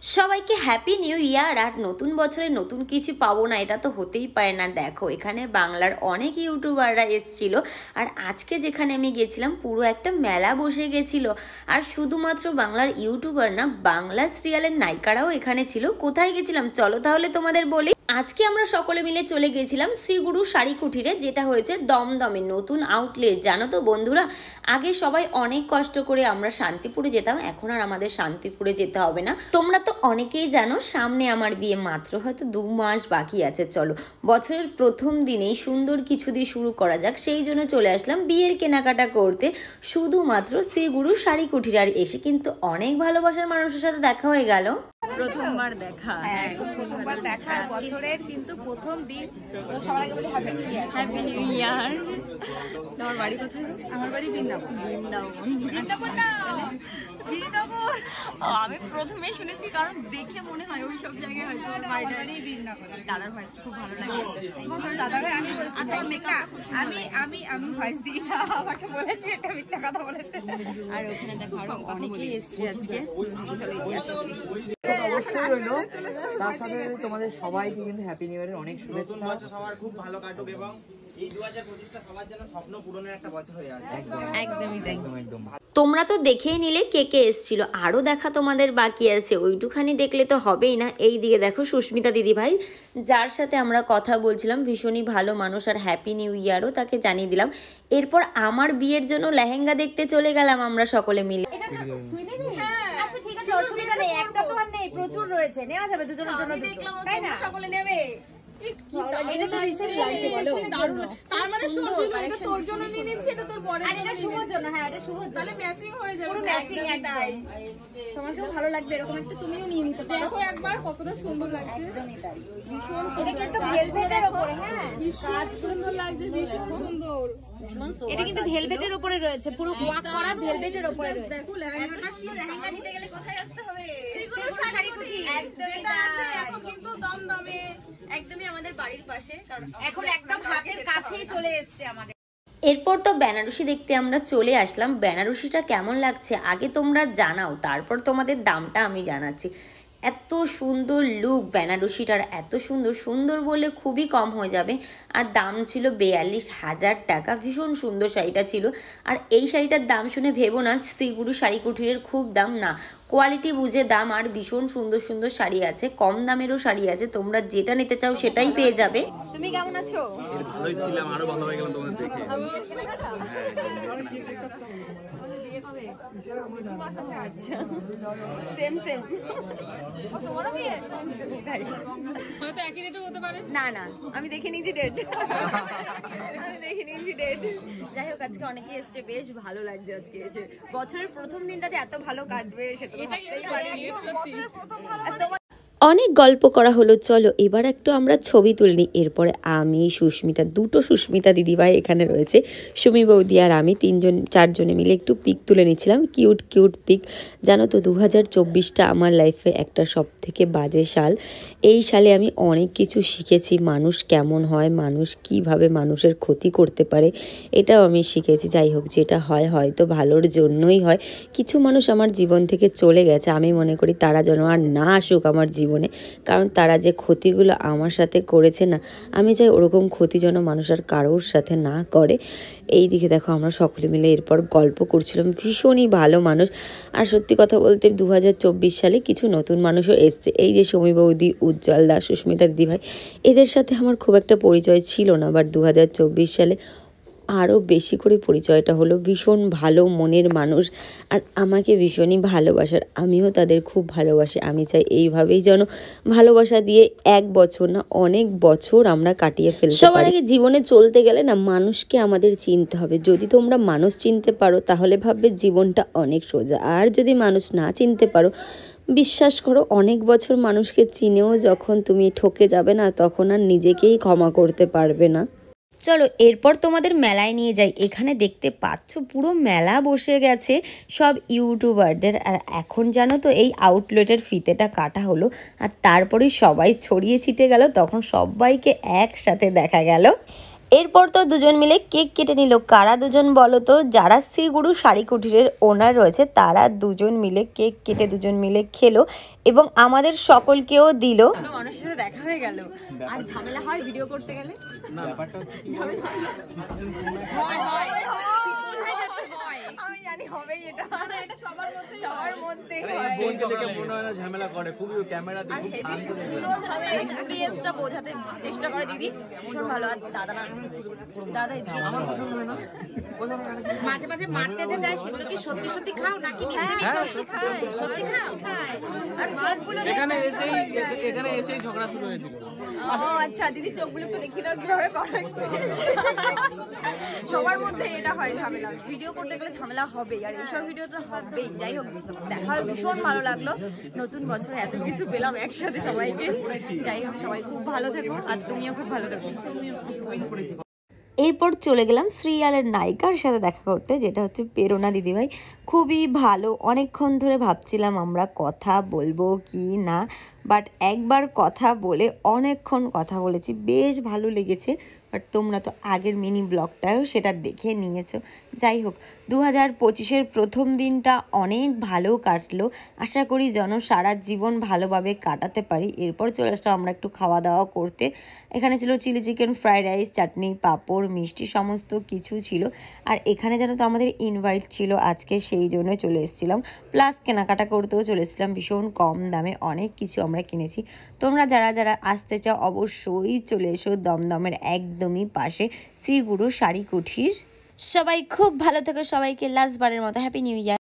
সবাইকে happy new year. আর নতুন বছরে নতুন কিছু পাবো না এটা তো হতেই পারে না। দেখো এখানে বাংলার অনেক ইউটিউবাররা এসেছিল, আর আজকে যেখানে আমি গেছিলাম পুরো একটা মেলা বসে গেছিল। আর শুধুমাত্র বাংলার ইউটিউবার না, বাংলা সিরিয়ালের নায়িকারাও এখানে ছিল। কোথায় গেছিলাম চলো তাহলে তোমাদের বলি। আজকে আমরা সকলে মিলে চলে গেছিলাম শ্রীগুরু শাড়ি কুঠিরে, যেটা হয়েছে দমদমে নতুন আউটলেট। জানো তো বন্ধুরা, আগে সবাই অনেক কষ্ট করে আমরা শান্তিপুরে যেতাম, এখন আর আমাদের শান্তিপুরে যেতে হবে না। তোমরা তো অনেকেই জানো সামনে আমার বিয়ে, মাত্র হয়তো 2 মাস বাকি আছে। চলো বছরের প্রথম দিনেই সুন্দর কিছু দিয়ে শুরু করা যাক, সেই জন্য চলে আসলাম বিয়ের কেনাকাটা করতে শুধুমাত্র শ্রীগুরু শাড়ি কুঠিরে। আর এসে কিন্তু অনেক ভালোবাসার মানুষের সাথে দেখা হয়ে গেল। প্রথমবার দেখা, প্রথমবার দেখা, বছরের কিন্তু প্রথম দিন। তো সবার আগে বলি হ্যাপি নিউ ইয়ার। তোমার বাড়ি কোথায়? আমার বাড়ি বৃন্দাবন। আমি প্রথমে শুনেছি, কারণ দেখে মনে হয় ওই সব জায়গায় হয়তো দাদার ভয়েস খুব ভালো লাগে। দাদা ভাই আমি বলছি আমি ভয়েস দিই না, আমাকে বলেছে এটা মিথ্যা কথা বলেছে। আর ওখানে দেখো আরো অনেকেই এসছে আজকে। অবশ্যই রইলো, তার সাথে তোমাদের সবাইকে কিন্তু হ্যাপি নিউ ইয়ারের অনেক শুভেচ্ছা। সবার খুব ভালো কাটুক এবং এই 2025টা সবার জন্য স্বপ্ন পূরণের একটা বছর হয়ে আছে। একদমই তাই। তোমরা তো দেখেই নিলে কে কে এসেছিল, আরও দেখা তোমাদের বাকি আছে, ওইটুখানি দেখলে তো হবেই না। এই দিকে দেখো সুস্মিতা দিদিভাই, যার সাথে আমরা কথা বলছিলাম, ভীষণই ভালো মানুষ। আর হ্যাপি নিউ ইয়ারও তাকে জানিয়ে দিলাম। এরপর আমার বিয়ের জন্য লেহেঙ্গা দেখতে চলে গেলাম আমরা সকলে মিলে। অসুবিধা নেই, একটা তো আর নেই, প্রচুর রয়েছে, নেওয়া যাবে দুজনের জন্য, তাই না? সকলে নেবে। তোমাকেও ভালো লাগবে এরকম একটা, তুমিও নিয়ে নিতে পারো। দেখো একবার কতটা সুন্দর লাগছে। একদমই তাই, ভীষণ। এটা কিন্তু ভেলভেটের উপরে, হ্যাঁ কাজ সুন্দর লাগছে, ভীষণ সুন্দর। এটা কিন্তু ভেলভেটের উপরে রয়েছে, পুরো ওয়ার্ক করা ভেলভেটের উপরে। দেখো লেহেঙ্গাটা কি, লেহেঙ্গা নিতে গেলে কোথায় আসতে হবে? শ্রীগুরু শাড়ি কুঠি। একদমই তাই। এখন কিন্তু দমদমে, একদমই আমাদের বাড়ির পাশে, কারণ এখন একদম হাতের কাছেই চলে এসেছে আমাদের। এরপর তো বেনারসি দেখতে আমরা চলে আসলাম। বেনারসিটা কেমন লাগছে আগে তোমরা জানাও, তারপর তোমাদের দামটা আমি জানাচ্ছি। এত সুন্দর লুক বেনারসিটার, এত সুন্দর, সুন্দর বলে খুবই কম হয়ে যাবে। আর দাম ছিল 42,000 টাকা। ভীষণ সুন্দর শাড়িটা ছিল। আর এই শাড়িটার দাম শুনে ভেবো না শ্রীগুরু শাড়ি কুঠিরের খুব দাম, না, কোয়ালিটি বুঝে দাম। আর ভীষণ সুন্দর সুন্দর শাড়ি আছে, কম দামেরও শাড়ি আছে, তোমরা যেটা নিতে চাও সেটাই পেয়ে যাবে। তুমি কেমন আছো? ভালোই ছিলাম, আরো ভালো হয়ে গেলাম তোমাদের দেখে। না না, আমি দেখে নিয়েছি ডেট। যাই হোক, আজকে অনেকে এসছে, বেশ ভালো লাগছে আজকে এসে। বছরের প্রথম দিনটাতে এত ভালো কাটবে সেটা তো ভাবতেই পারিনি। অনেক গল্প করা হলো, চলো এবার একটু আমরা ছবি তুলে নিই। এরপরে আমি, সুস্মিতা, দুটো সুস্মিতা দিদিভাই এখানে রয়েছে, সুমি বৌদি আর আমি, 3-4 জনে মিলে একটু পিক তুলে নিচ্ছিলাম, কিউট কিউট পিক। জানো তো 2024টা আমার লাইফে একটা সব থেকে বাজে সাল। এই সালে আমি অনেক কিছু শিখেছি, মানুষ কেমন হয়, মানুষ কিভাবে মানুষের ক্ষতি করতে পারে, এটাও আমি শিখেছি। যাই হোক, যেটা হয় হয়তো ভালোর জন্যই হয়। কিছু মানুষ আমার জীবন থেকে চলে গেছে, আমি মনে করি তারা যেন আর না আসুক আমার জীবনে, কারণ তারা যে ক্ষতিগুলো আমার সাথে করেছে না, আমি চাই ওরকম ক্ষতি যেন মানুষ আর কারোর সাথে না করে। এই দিকে দেখো আমরা সকলে মিলে এরপর গল্প করছিলাম, ভীষণই ভালো মানুষ। আর সত্যি কথা বলতে 2024 সালে কিছু নতুন মানুষও এসছে। এই যে সুমি বৌদি, উজ্জ্বল দা, সুস্মিতা দিদিভাই, এদের সাথে আমার খুব একটা পরিচয় ছিল না, বাট 2024 সালে আরও বেশি করে পরিচয়টা হলো। ভীষণ ভালো মনের মানুষ, আর আমাকে ভীষণই ভালোবাসার, আমিও তাদের খুব ভালোবাসি। আমি চাই এইভাবেই যেন ভালোবাসা দিয়ে 1 বছর না অনেক বছর আমরা কাটিয়ে ফেলতে পারি। সবার আগে জীবনে চলতে গেলে না মানুষকে আমাদের চিনতে হবে। যদি তোমরা মানুষ চিনতে পারো তাহলে ভাববে জীবনটা অনেক সোজা, আর যদি মানুষ না চিনতে পারো, বিশ্বাস করো অনেক বছর মানুষকে চিনেও যখন তুমি ঠকে যাবে না, তখন আর নিজেকেই ক্ষমা করতে পারবে না। চলো এরপর তোমাদের মেলায় নিয়ে যাই। এখানে দেখতে পাচ্ছ পুরো মেলা বসে গেছে সব ইউটিউবারদের। আর এখন জানো তো এই আউটলেটের ফিতেটা কাটা হলো, আর তারপরে সবাই ছড়িয়ে ছিটে গেল, তখন সবাইকে একসাথে দেখা গেল। এরপর তো দুজন মিলে কেক কেটে নিল। কারা দুজন বলো তো? যারা শ্রীগুরু শাড়ি কুটিরের ওনার রয়েছে তারা দুজন মিলে কেক কেটে দুজন মিলে খেলো এবং আমাদের সকলকেও দিল। মানুষের সাথে দেখা হয়ে গেল, আর ঝামেলা হয় ভিডিও করতে গেলে। আমি জানি হবেই, এটা এটা সবার মধ্যে, সবার মধ্যে মনে হয় না ঝামেলা করে, খুবই ক্যামেরা দিয়ে খুব শান্ত সুন্দরভাবে এক্সপেরিয়েন্সটা বোঝাতে চেষ্টা করে দিদি, ভীষণ ভালো। আর দাদা না, দাদা আমার পছন্দ হয় না। মাঝে মাঝে মারতে যে যায় সেগুলো কি সত্যি সত্যি খাও নাকি সত্যি খায়? সত্যি খাও, খায়। আর চোখগুলো এখানে এসেই ঝগড়া শুরু হয়েছিল। ও আচ্ছা, দিদি চোখগুলো একটু দেখিয়ে দাও কিভাবে করা। সবার মধ্যে এটা হয় ঝামেলা, ভিডিও করতে গেলে ঝামেলা হবেই, আর এইসব ভিডিও তো হবেই। যাই হোক, দেখা হয় ভীষণ ভালো লাগলো। নতুন বছরে এত কিছু পেলাম একসাথে সবাইকে। যাই হোক, সবাই খুব ভালো থেকো, আর তুমিও খুব ভালো থেকো। এরপর চলে গেলাম সিরিয়ালের নায়িকার সাথে দেখা করতে, যেটা হচ্ছে প্রেরণা দিদিভাই। খুবই ভালো, অনেকক্ষণ ধরে ভাবছিলাম আমরা কথা বলবো কি না, বাট একবার কথা বলে অনেকক্ষণ কথা বলেছি, বেশ ভালো লেগেছে। বাট তোমরা তো আগের মিনি ব্লগটাও সেটা দেখে নিয়েছো। যাই হোক, 2025-এর প্রথম দিনটা অনেক ভালো কাটলো। আশা করি যেন সারা জীবন ভালোভাবে কাটাতে পারি। এরপর চলে আসলাম আমরা একটু খাওয়া দাওয়া করতে। এখানে ছিল চিলি চিকেন, ফ্রাইড রাইস, চাটনি, পাঁপড়, মিষ্টি, সমস্ত কিছু ছিল। আর এখানে যেন তো আমাদের ইনভাইট ছিল আজকে, সেই জন্য চলে এসেছিলাম। প্লাস কেনাকাটা করতেও চলে এসেছিলাম, ভীষণ কম দামে অনেক কিছু আমরা কিনেছি। তোমরা যারা যারা আসতে চাও অবশ্যই চলে এসো দমদমের একদমই পাশে শ্রীগুরু শাড়ি কুঠির। সবাই খুব ভালো থেকো, সবাইকে লাস্টবারের মতো হ্যাপি নিউ ইয়ার।